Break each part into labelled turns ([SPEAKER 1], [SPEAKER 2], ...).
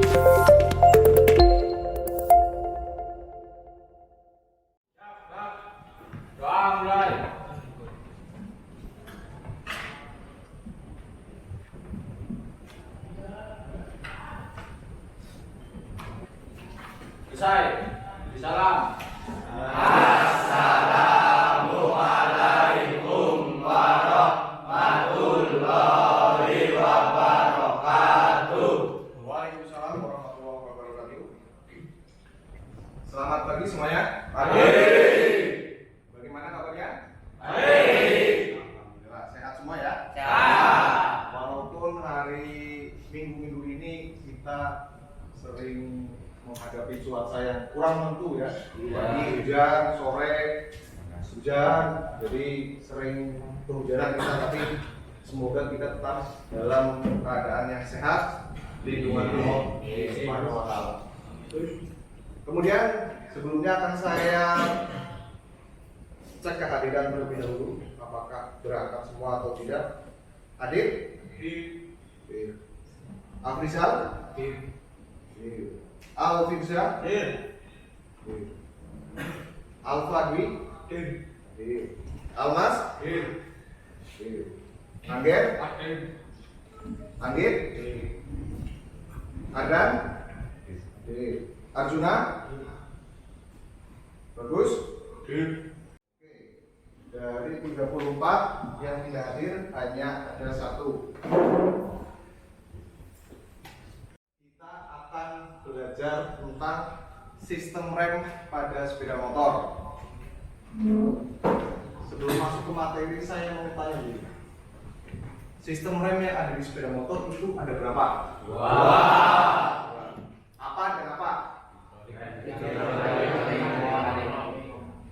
[SPEAKER 1] Doa mulai. Selesai. Salam. Assalamualaikum warahmatullahi wabarakatuh.
[SPEAKER 2] Waalaikumsalam warahmatullahi wabarakatuh. Selamat pagi semuanya.
[SPEAKER 1] Pagi.
[SPEAKER 2] Bagaimana kabarnya?
[SPEAKER 1] Baik.
[SPEAKER 2] Alhamdulillah sehat semua ya.
[SPEAKER 1] Sehat.
[SPEAKER 2] Walaupun hari minggu-minggu ini kita sering menghadapi cuaca yang kurang menentu ya. Pagi hujan, sore hujan, jadi sering kehujanan kita, tapi semoga kita tetap dalam keadaan yang sehat, lindungan Allah Subhanahu wa Ta'ala. Kemudian sebelumnya akan saya cek kehadiran terlebih dahulu, apakah berangkat semua atau tidak. Hadir? Hadir. Afrizal? Hadir. Alfizza? Hadir. Alfadwi? Hadir. Almas? Hadir. Angger? Anggit? Adan? Hadir. Arjuna? Bagus? Oke. Dari 34 yang tidak hadir hanya ada satu. Kita akan belajar tentang sistem rem pada sepeda motor. Sebelum masuk ke materi, saya mau tanya dulu. Sistem rem yang ada di sepeda motor itu ada berapa? Apa dan apa?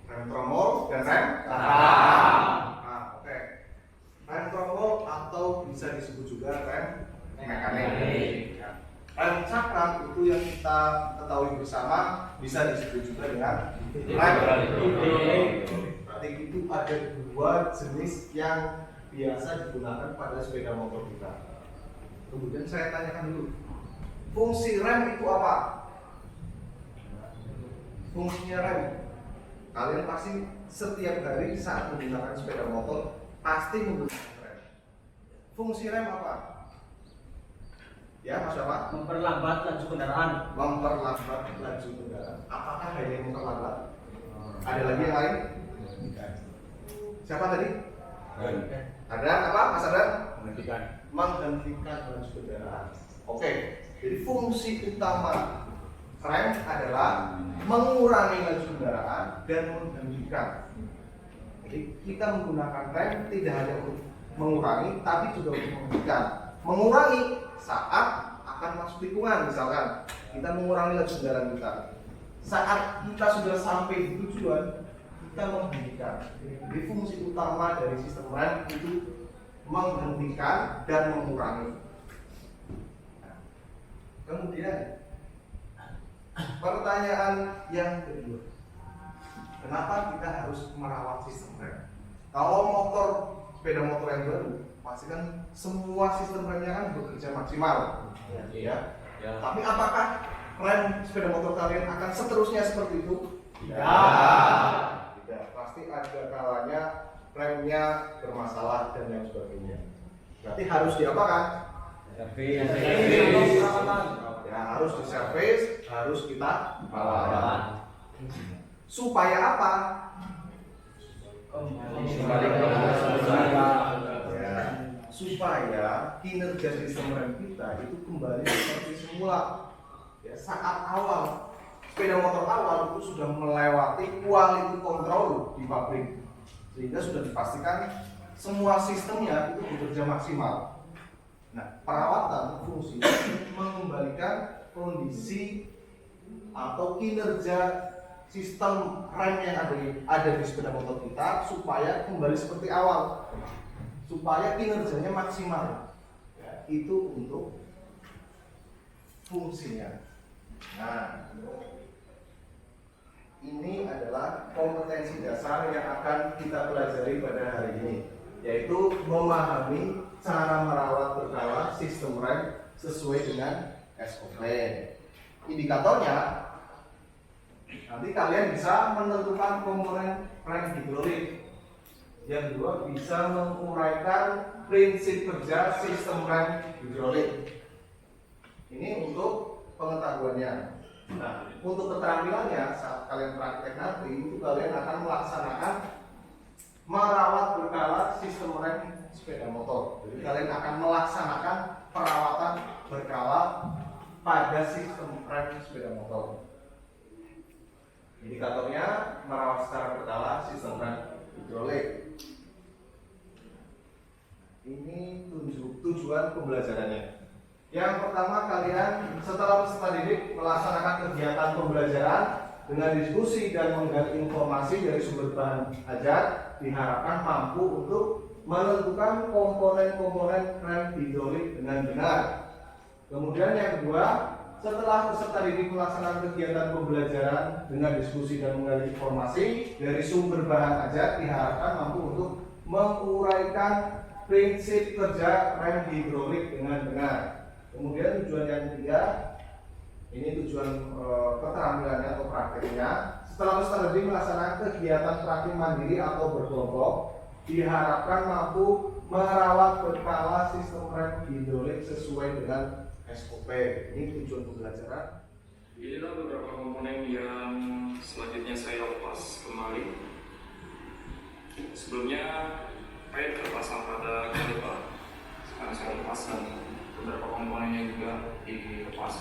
[SPEAKER 2] Rem tromol dan rem cakram. Nah, oke. Rem tromol atau bisa disebut juga rem mekanik. Ya. Rem cakram itu yang kita ketahui bersama bisa disebut juga dengan rem hidrolik. Berarti itu ada dua jenis yang biasa digunakan pada sepeda motor kita. Kemudian saya tanyakan dulu, fungsi rem itu apa? Fungsinya rem, kalian pasti setiap hari saat menggunakan sepeda motor pasti menggunakan rem. Fungsi rem apa? Ya, Mas apa?
[SPEAKER 1] Memperlambat laju kendaraan.
[SPEAKER 2] Memperlambat laju kendaraan. Apakah hanya memperlambat? Ada lagi yang lain? Siapa tadi? Ada apa, Mas Adan? Menghentikan laju kendaraan. Oke, jadi fungsi utama rem adalah mengurangi laju kendaraan dan menghentikan. Jadi kita menggunakan rem tidak hanya untuk mengurangi, tapi juga untuk menghentikan. Mengurangi saat akan masuk tikungan, misalkan kita mengurangi laju kendaraan kita. Saat kita sudah sampai di tujuan, kita menghentikan. Jadi fungsi utama dari sistem rem itu menghentikan dan mengurangi. Nah, kemudian pertanyaan yang kedua, kenapa kita harus merawat sistem rem? Kalau motor, sepeda motor yang baru, pasti kan semua sistem remnya kan bekerja maksimal, ya. Tapi apakah rem sepeda motor kalian akan seterusnya seperti itu? Tidak. Pasti ada kalanya remnya bermasalah dan lain sebagainya. Berarti harus diapakan? Ya, harus diservis, harus kita rawat. Supaya apa? Ya, supaya kinerja sistem rem kita itu kembali seperti semula. Ya, saat awal sepeda motor awal itu sudah melewati quality control di pabrik, sehingga sudah dipastikan semua sistemnya itu bekerja maksimal. Nah, perawatan fungsinya mengembalikan kondisi atau kinerja sistem rem yang ada di sepeda motor kita supaya kembali seperti awal, supaya kinerjanya maksimal. Ya, itu untuk fungsinya. Nah, ini adalah kompetensi dasar yang akan kita pelajari pada hari ini, yaitu memahami cara merawat berkala sistem rem sesuai dengan SOP. Indikatornya nanti kalian bisa menentukan komponen rem hidrolik. Yang kedua bisa menguraikan prinsip kerja sistem rem hidrolik. Ini untuk pengetahuannya. Nah, untuk keterampilannya saat kalian praktek nanti itu kalian akan melaksanakan merawat berkala sistem rem sepeda motor. Jadi kalian akan melaksanakan perawatan berkala pada sistem rem sepeda motor. Indikatornya merawat secara berkala sistem rem hidrolik. Ini tujuan pembelajarannya. Yang pertama, kalian setelah peserta didik melaksanakan kegiatan pembelajaran dengan diskusi dan menggali informasi dari sumber bahan ajar, diharapkan mampu untuk menentukan komponen-komponen rem hidrolik dengan benar. Kemudian yang kedua, setelah peserta didik melaksanakan kegiatan pembelajaran dengan diskusi dan menggali informasi dari sumber bahan ajar, diharapkan mampu untuk menguraikan prinsip kerja rem hidrolik dengan benar. Kemudian tujuan yang ketiga, ini tujuan keterampilannya atau prakteknya. Setelah peserta didik melaksanakan kegiatan praktik mandiri atau berkelompok, diharapkan mampu merawat berkala sistem rem hidrolik sesuai dengan SOP. Ini tujuan pembelajaran.
[SPEAKER 3] Inilah beberapa komponen yang selanjutnya saya lepas kembali. Sebelumnya saya terpasang pada kaliper. Sekarang saya lepaskan beberapa komponennya juga dilepas.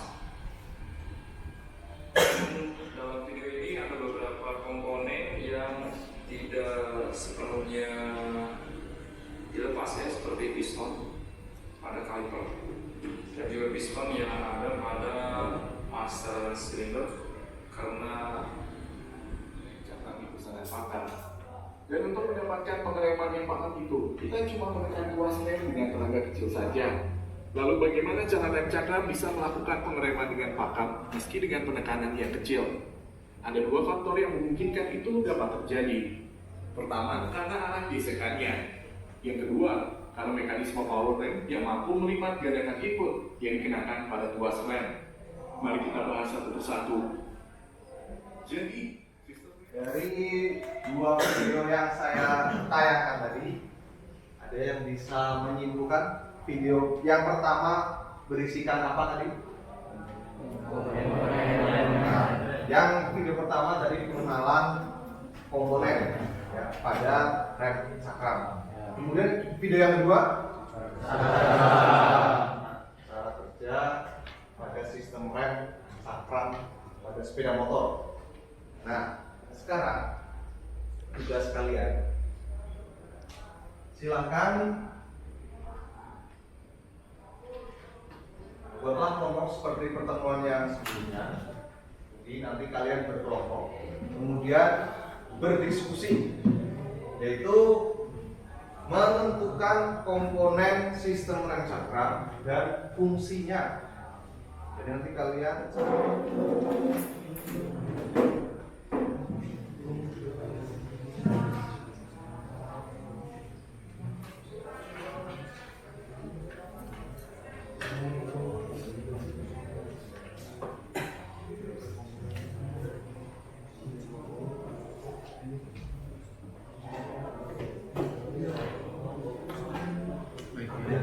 [SPEAKER 3] Dalam video ini ada beberapa komponen yang tidak sepenuhnya dilepas ya, seperti piston pada kaliper dan juga piston yang ada pada master silinder karena jangan dipesan pakan. Dan untuk mendapatkan pengereman yang pakem itu, kita cuma menekan tuas rem dengan tenaga kecil saja. Lalu bagaimana cara rem cakram bisa melakukan pengereman dengan pakem meski dengan penekanan yang kecil? Ada dua faktor yang memungkinkan itu dapat terjadi. Pertama, karena arah gesekannya. Yang kedua, karena mekanisme power rem yang mampu melipat gandakan input yang dikenakan pada tuas rem. Mari kita bahas satu persatu. Jadi,
[SPEAKER 2] dari dua video yang saya tayangkan tadi, ada yang bisa menyimpulkan video yang pertama berisikan apa tadi? Yang video pertama tadi pengenalan komponen ya, pada rem cakram. Kemudian video yang kedua cara kerja pada sistem rem cakram pada sepeda motor. Nah, sekarang tugas kalian, silakan buatlah kelompok seperti pertemuan yang sebelumnya. Jadi nanti kalian berkelompok, kemudian berdiskusi, yaitu menentukan komponen sistem rem cakram dan fungsinya. Jadi nanti kalian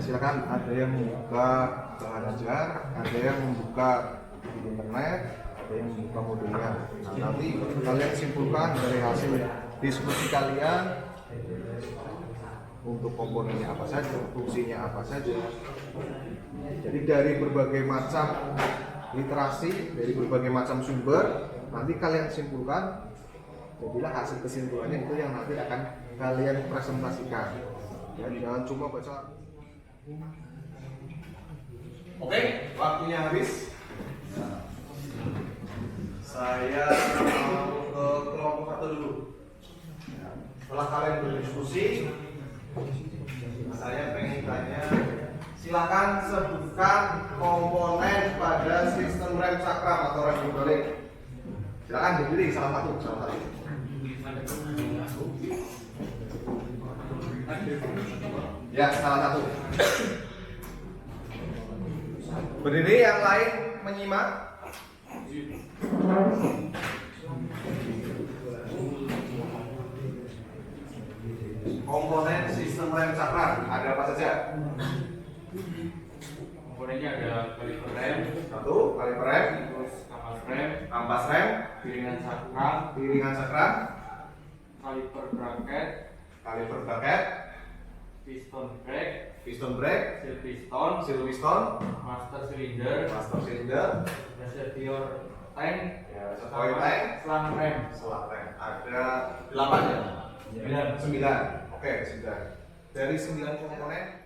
[SPEAKER 2] silakan, ada yang membuka bahan ajar, ada yang membuka di internet, ada yang membuka modulnya. Nah, nanti kalian simpulkan dari hasil diskusi kalian untuk komponennya apa saja, fungsinya apa saja. Jadi dari berbagai macam literasi, dari berbagai macam sumber, nanti kalian simpulkan. Jadilah hasil kesimpulannya itu yang nanti akan kalian presentasikan. Ya, jangan cuma baca. Oke, waktunya habis. Saya mau ke kelompok satu dulu. Setelah kalian berdiskusi, saya pengen tanya, silakan sebutkan komponen pada sistem rem cakram atau rem hidrolik. Silakan dipilih salah satu. Ya, salah satu. Berdiri, yang lain menyimak. Komponen sistem rem cakram ada apa saja?
[SPEAKER 4] Komponennya ada kaliper rem,
[SPEAKER 2] Satu, kaliper rem,
[SPEAKER 4] terus kampas rem,
[SPEAKER 2] kampas rem,
[SPEAKER 4] piringan cakram,
[SPEAKER 2] piringan cakram,
[SPEAKER 4] kaliper bracket,
[SPEAKER 2] kaliper bracket,
[SPEAKER 4] piston brake,
[SPEAKER 2] piston brake,
[SPEAKER 4] seal piston,
[SPEAKER 2] seal piston,
[SPEAKER 4] master cylinder,
[SPEAKER 2] master cylinder,
[SPEAKER 4] reservoir tank,
[SPEAKER 2] ya, oil tank,
[SPEAKER 4] selang rem.
[SPEAKER 2] selang rem. Ada 8 ya? 9. Oke, 9. Dari 9 komponen,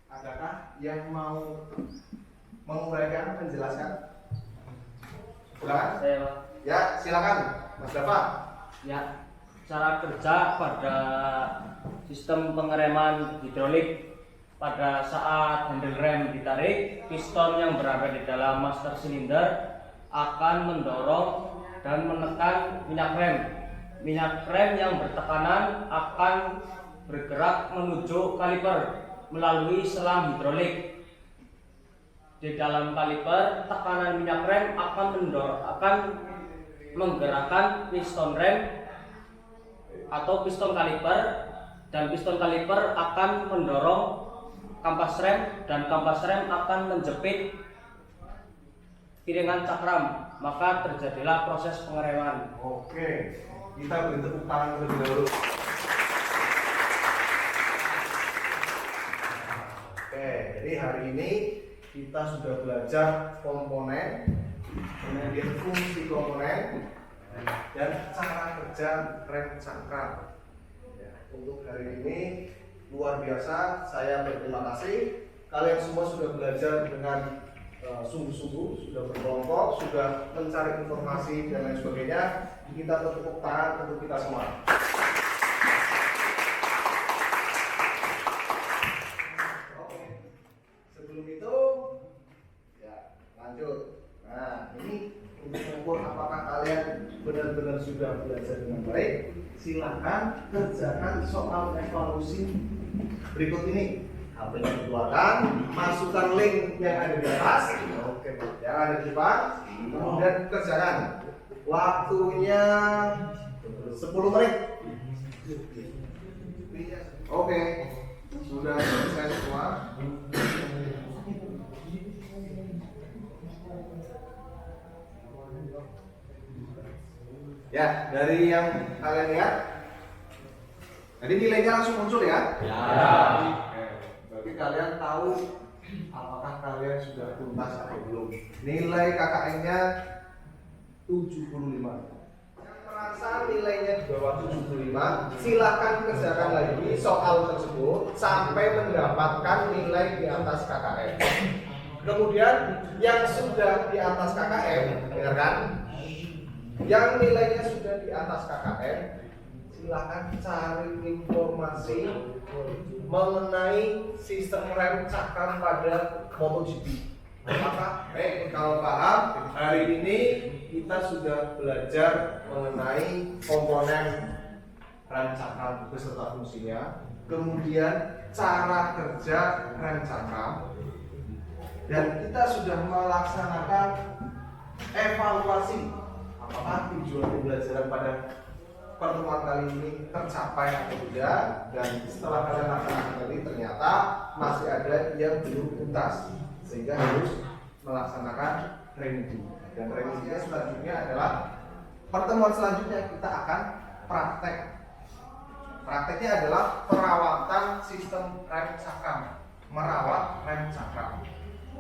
[SPEAKER 2] adakah yang mau menguraikan, menjelaskan? Silakan.
[SPEAKER 1] Saya, Pak.
[SPEAKER 2] Ya, silakan, Mas Dafa.
[SPEAKER 1] Ya, cara kerja pada sistem pengereman hidrolik pada saat handle rem ditarik, piston yang berada di dalam master cylinder akan mendorong dan menekan minyak rem. Minyak rem yang bertekanan akan bergerak menuju kaliper melalui selang hidrolik. Di dalam kaliper, tekanan minyak rem akan menggerakkan piston rem atau piston kaliper, dan piston kaliper akan mendorong kampas rem, dan kampas rem akan menjepit piringan cakram, maka terjadilah proses pengereman.
[SPEAKER 2] Oke, kita beri tepuk tangan terlebih dahulu. Oke, jadi hari ini kita sudah belajar komponen, kemudian fungsi komponen, dan cara kerja rem cakram. Ya, untuk hari ini luar biasa, saya berterima kasih. Kalian semua sudah belajar dengan sungguh-sungguh, sudah berkelompok, sudah mencari informasi dan lain sebagainya. Kita tepuk tangan untuk kita semua. Oke, sebelum itu, ya lanjut. Nah, ini untuk mengukur apakah kalian benar-benar sudah belajar dengan baik. Silakan kerjakan soal evaluasi berikut ini. HP-nya dikeluarkan, masukkan link yang ada di atas, oke, yang ada di depan, kemudian kerjakan. Waktunya 10 menit. Oke, sudah selesai semua. Ya, dari yang kalian lihat, jadi nilainya langsung muncul ya?
[SPEAKER 4] Ya.
[SPEAKER 2] Berarti kalian tahu apakah kalian sudah tuntas atau belum. Nilai KKN-nya 75. Yang merasa nilainya di bawah 75, silakan kerjakan lagi soal tersebut sampai mendapatkan nilai di atas KKN. Kemudian yang sudah di atas KKN, dengarkan, yang nilainya sudah di atas KKN, silakan cari informasi mengenai sistem rem cakram pada MotoGP. Maka, kalau paham, hari ini kita sudah belajar mengenai komponen rem cakram beserta fungsinya, kemudian cara kerja rem cakram, dan kita sudah melaksanakan evaluasi apakah tujuan pembelajaran pada pertemuan kali ini tercapai atau tidak, dan setelah kalian laksanakan tadi ternyata masih ada yang belum tuntas sehingga harus melaksanakan training. Dan trainingnya selanjutnya adalah pertemuan selanjutnya kita akan praktek. Prakteknya adalah perawatan sistem rem cakram, merawat rem cakram.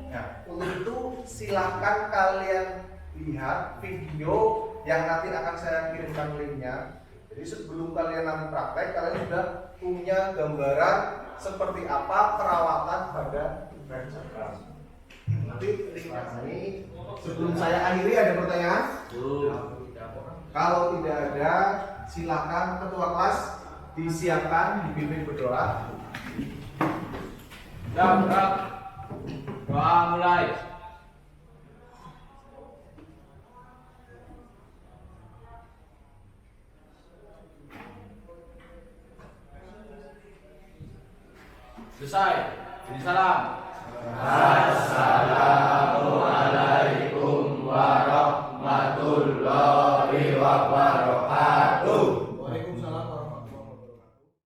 [SPEAKER 2] Nah, untuk itu silakan kalian lihat video yang nanti akan saya kirimkan linknya. Jadi sebelum kalian nanti praktek, kalian sudah punya gambaran seperti apa perawatan pada rem cakram. Nanti linknya ini. Sebelum saya akhiri, ada pertanyaan? Kalau tidak ada, silakan ketua kelas disiapkan, dibimbing berdoa.
[SPEAKER 4] Gerak. Doa mulai. Selesai. Jadi salam.
[SPEAKER 5] Assalamualaikum warahmatullahi wabarakatuh.